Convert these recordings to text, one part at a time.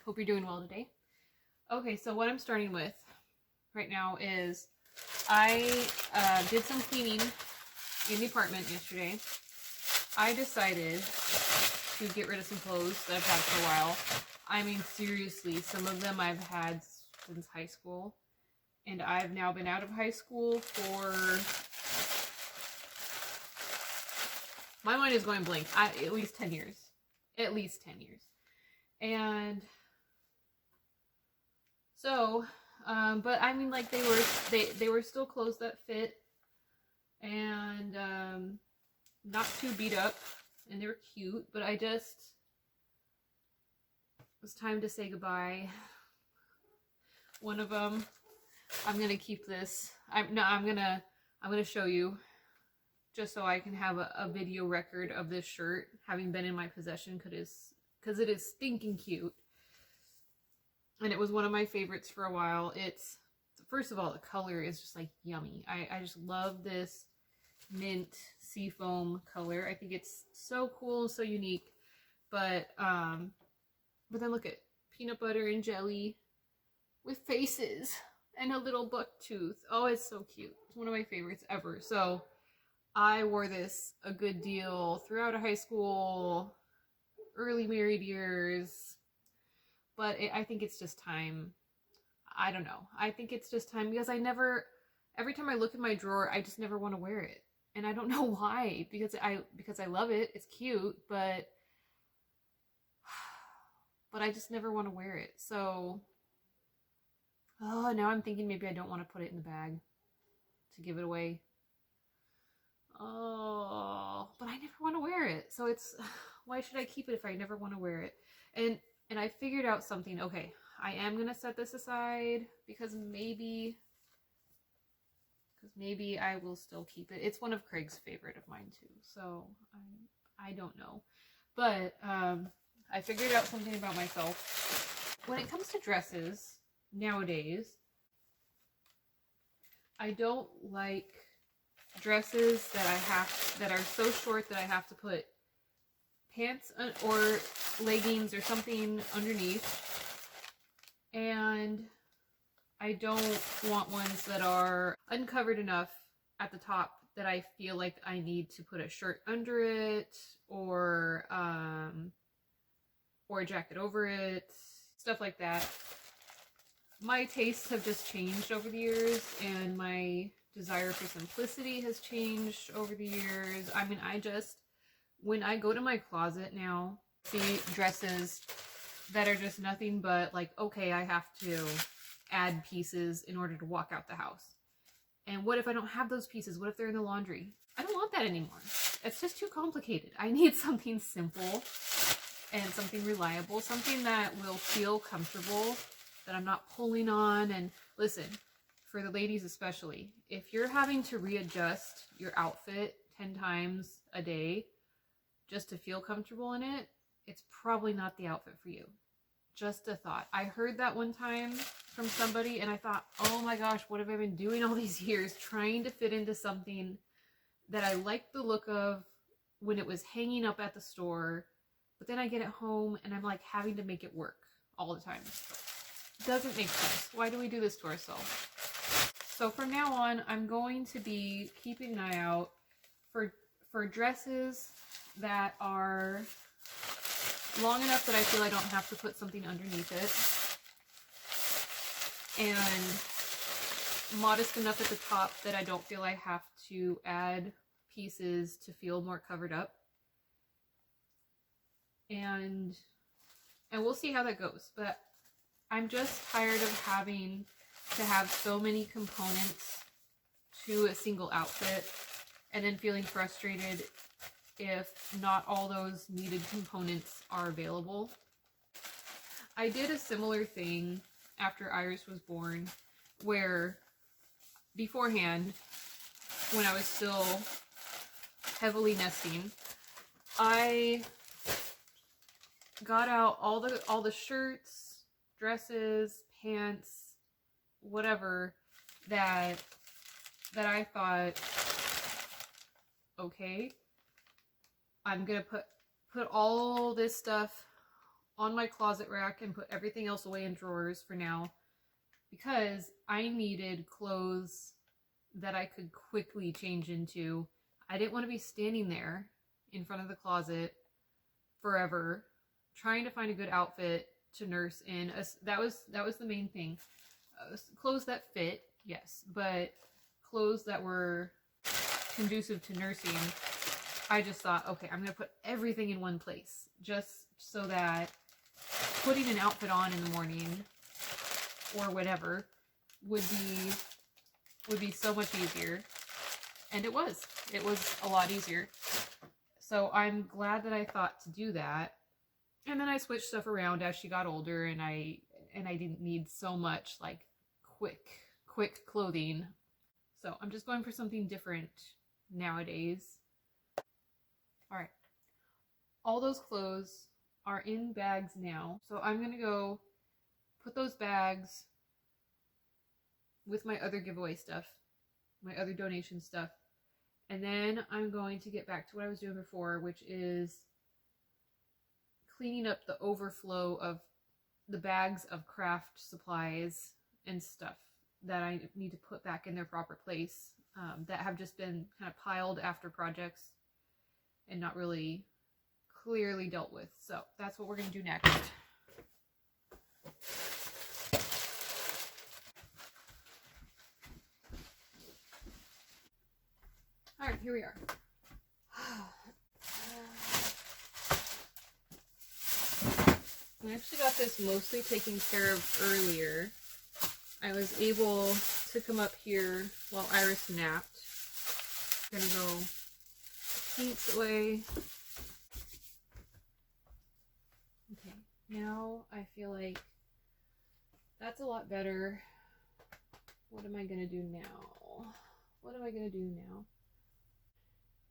Hope you're doing well today. Okay, so what I'm starting with right now is I did some cleaning in the apartment yesterday. I decided to get rid of some clothes that I've had for a while. I mean, seriously, some of them I've had since high school. And I've now been out of high school for... My mind is going blank. At least 10 years. At least 10 years. And so, but I mean, like, they were still clothes that fit and not too beat up, and they were cute, but it was time to say goodbye. One of them, I'm gonna keep this. I'm gonna show you, just so I can have a video record of this shirt having been in my possession, because it is stinking cute. And it was one of my favorites for a while. It's, first of all, the color is just like yummy. I just love this mint seafoam color. I think it's so cool, so unique. But then look at peanut butter and jelly with faces and a little buck tooth. Oh, it's so cute. It's one of my favorites ever. So I wore this a good deal throughout high school, early married years. But I think it's just time. I don't know. I think it's just time because every time I look in my drawer, I just never want to wear it. And I don't know why, because I love it. It's cute, but I just never want to wear it. So, now I'm thinking maybe I don't want to put it in the bag to give it away. Oh, but I never want to wear it. So why should I keep it if I never want to wear it? And I figured out something. Okay, I am going to set this aside because maybe I will still keep it. It's one of Craig's favorite of mine too. So I don't know. But I figured out something about myself. When it comes to dresses nowadays, I don't like dresses that are so short that I have to put pants or leggings or something underneath, and I don't want ones that are uncovered enough at the top that I feel like I need to put a shirt under it or a jacket over it, stuff like that. My tastes have just changed over the years, and my desire for simplicity has changed over the years. I mean, when I go to my closet now, see dresses that are just nothing but like, okay, I have to add pieces in order to walk out the house. And what if I don't have those pieces? What if they're in the laundry? I don't want that anymore. It's just too complicated. I need something simple and something reliable, something that will feel comfortable, that I'm not pulling on. And listen, for the ladies especially, if you're having to readjust your outfit 10 times a day just to feel comfortable in it, it's probably not the outfit for you. Just a thought. I heard that one time from somebody and I thought, oh my gosh, what have I been doing all these years trying to fit into something that I liked the look of when it was hanging up at the store, but then I get it home and I'm like having to make it work all the time. Doesn't make sense. Why do we do this to ourselves? So from now on, I'm going to be keeping an eye out for dresses that are long enough that I feel I don't have to put something underneath it, and modest enough at the top that I don't feel I have to add pieces to feel more covered up. And we'll see how that goes. But I'm just tired of having to have so many components to a single outfit and then feeling frustrated if not all those needed components are available. I did a similar thing after Iris was born, where beforehand, when I was still heavily nesting, I got out all the shirts, dresses, pants, whatever that I thought, okay, I'm gonna put all this stuff on my closet rack and put everything else away in drawers for now, because I needed clothes that I could quickly change into. I didn't want to be standing there in front of the closet forever trying to find a good outfit to nurse in. That was the main thing. Clothes that fit, yes, but clothes that were conducive to nursing. I just thought, okay, I'm gonna put everything in one place, just so that putting an outfit on in the morning or whatever would be so much easier. And it was a lot easier. So I'm glad that I thought to do that. And then I switched stuff around as she got older, and I didn't need so much like quick clothing. So I'm just going for something different nowadays. All right. All those clothes are in bags now. So I'm going to go put those bags with my other giveaway stuff, my other donation stuff. And then I'm going to get back to what I was doing before, which is cleaning up the overflow of the bags of craft supplies and stuff that I need to put back in their proper place, that have just been kind of piled after projects and not really clearly dealt with. So that's what we're going to do next. All right, here we are. I actually got this mostly taken care of earlier. I was able to come up here while Iris napped. I'm gonna go paints away. Okay, now I feel like that's a lot better. What am I gonna do now? What am I gonna do now?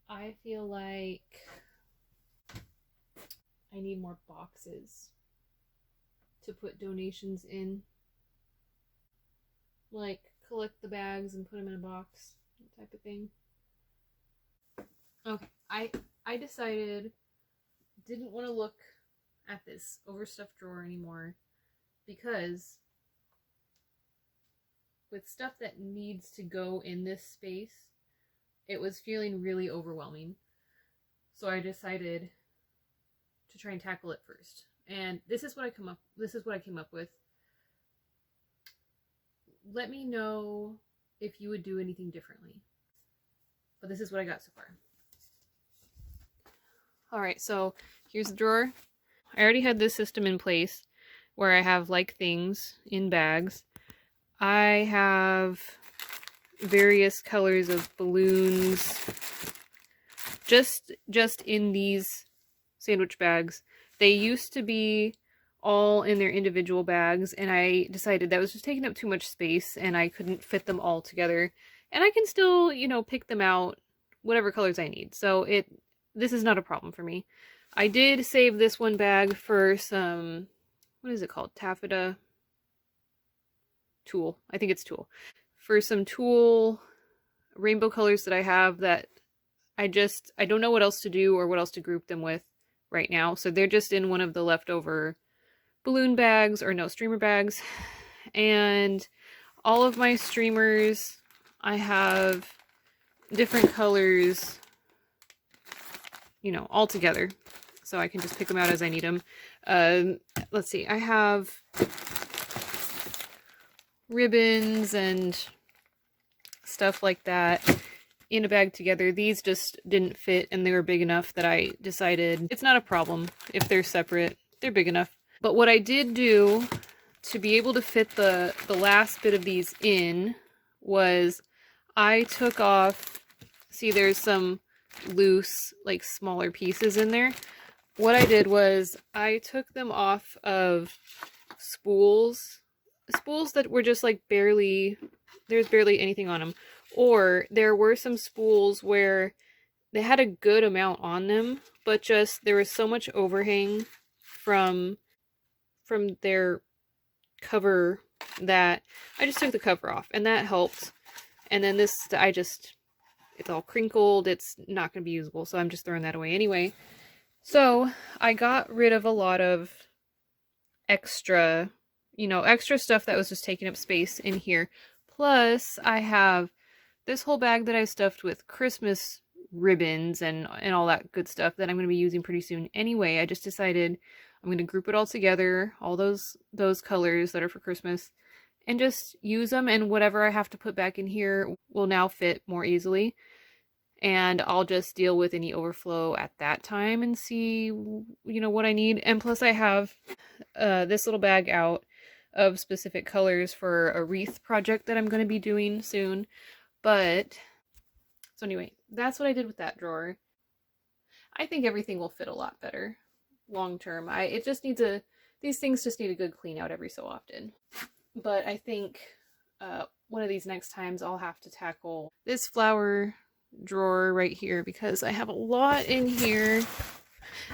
I feel like I need more boxes to put donations in. Like, collect the bags and put them in a box, type of thing. Okay, I decided didn't want to look at this overstuffed drawer anymore, because with stuff that needs to go in this space, it was feeling really overwhelming. So I decided to try and tackle it first. And this is what I came up with. Let me know if you would do anything differently. But this is what I got so far. Alright, so here's the drawer. I already had this system in place where I have like things in bags. I have various colors of balloons just in these sandwich bags. They used to be all in their individual bags, and I decided that was just taking up too much space and I couldn't fit them all together. And I can still, you know, pick them out whatever colors I need. So this is not a problem for me. I did save this one bag for some, what is it called? Taffeta tulle. I think it's tulle. For some tulle rainbow colors that I have that I don't know what else to do or what else to group them with right now. So they're just in one of the leftover balloon bags, or no, streamer bags. And all of my streamers, I have different colors, you know, all together. So I can just pick them out as I need them. Let's see, I have ribbons and stuff like that in a bag together. These just didn't fit, and they were big enough that I decided it's not a problem if they're separate. They're big enough. But what I did do to be able to fit the last bit of these in was I took off, see there's some loose, like smaller pieces in there. What I did was I took them off of spools that were just like there's barely anything on them. Or there were some spools where they had a good amount on them, but just there was so much overhang from their cover that I just took the cover off, and that helped. And then this, it's all crinkled, it's not going to be usable, so I'm just throwing that away anyway. So I got rid of a lot of extra, you know, extra stuff that was just taking up space in here. Plus, I have this whole bag that I stuffed with Christmas ribbons and all that good stuff that I'm going to be using pretty soon anyway. I just decided I'm going to group it all together, all those colors that are for Christmas, and just use them, and whatever I have to put back in here will now fit more easily. And I'll just deal with any overflow at that time and see, you know, what I need. And plus I have this little bag out of specific colors for a wreath project that I'm going to be doing soon. But, so anyway, that's what I did with that drawer. I think everything will fit a lot better long term. It just needs these things just need a good clean out every so often. But I think one of these next times I'll have to tackle this flower drawer right here because I have a lot in here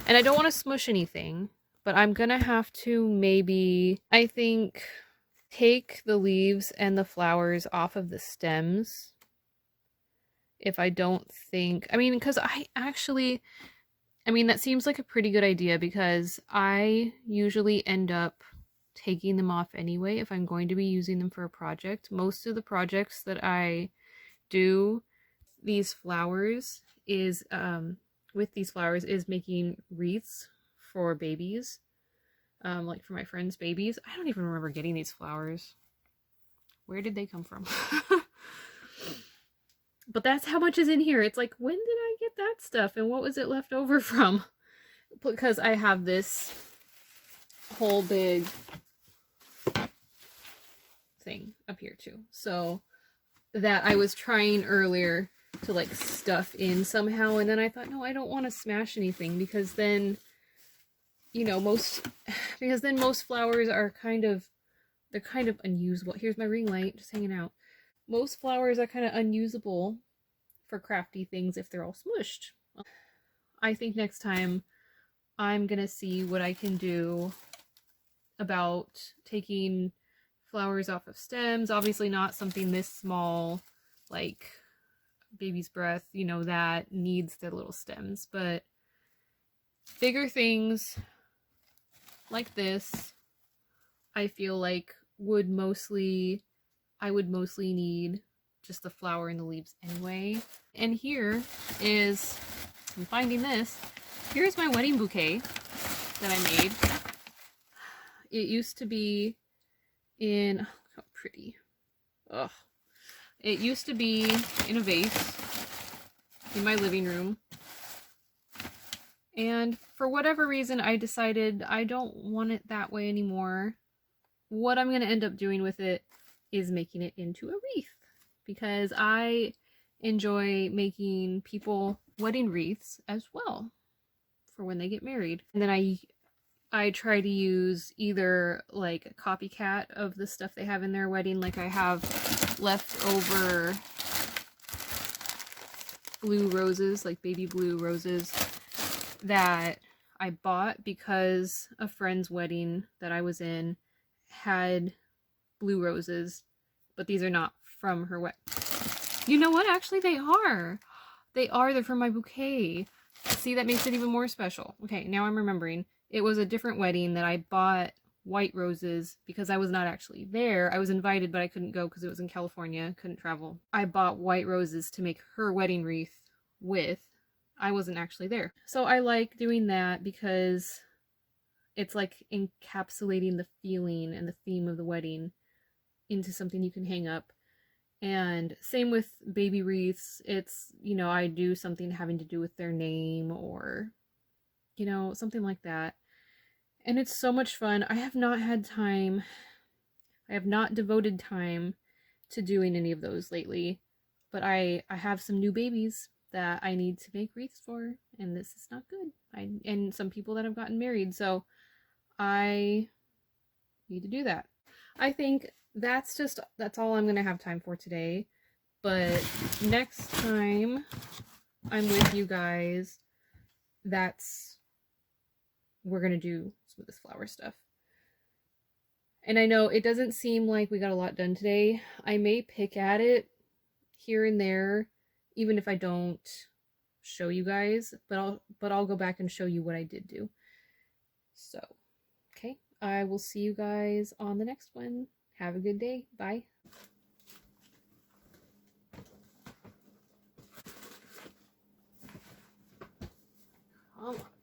and I don't want to smush anything, but I'm gonna have to maybe, I think, take the leaves and the flowers off of the stems if I don't think, I mean, because that seems like a pretty good idea because I usually end up taking them off anyway if I'm going to be using them for a project. Most of the projects that I do these flowers is with these flowers is making wreaths for babies, like for my friends' babies. I don't even remember getting these flowers. Where did they come from? But that's how much is in here. It's like, when did I get that stuff and what was it left over from? Because I have this whole big thing up here too. So that I was trying earlier to like stuff in somehow, and then I thought, no, I don't want to smash anything because then, you know, most flowers are they're kind of unusable. Here's my ring light just hanging out. Most flowers are kind of unusable for crafty things if they're all smushed. I think next time I'm gonna see what I can do about taking flowers off of stems. Obviously not something this small, like baby's breath, you know, that needs the little stems, but bigger things like this, I feel like I would mostly need just the flower and the leaves anyway. And here is, I'm finding this, here's my wedding bouquet that I made. It used to be in, oh, how pretty. Ugh. It used to be in a vase in my living room. And for whatever reason, I decided I don't want it that way anymore. What I'm going to end up doing with it is making it into a wreath because I enjoy making people wedding wreaths as well for when they get married. And then I try to use either like a copycat of the stuff they have in their wedding. Like I have leftover blue roses, like baby blue roses that I bought because a friend's wedding that I was in had blue roses, but these are not from her wedding. You know what? Actually, they are. They're from my bouquet. See, that makes it even more special. Okay, now I'm remembering. It was a different wedding that I bought white roses because I was not actually there. I was invited, but I couldn't go because it was in California. Couldn't travel. I bought white roses to make her wedding wreath with. I wasn't actually there. So I like doing that because it's like encapsulating the feeling and the theme of the wedding into something you can hang up. And same with baby wreaths. It's, you know, I do something having to do with their name or, you know, something like that. And it's so much fun. I have not had time. I have not devoted time to doing any of those lately. But I have some new babies that I need to make wreaths for. And this is not good. And some people that have gotten married. So I need to do that. I think that's all I'm going to have time for today. But next time I'm with you guys, we're going to do some of this flower stuff. And I know it doesn't seem like we got a lot done today. I may pick at it here and there, even if I don't show you guys, but I'll go back and show you what I did do. So, okay. I will see you guys on the next one. Have a good day. Bye. Come on.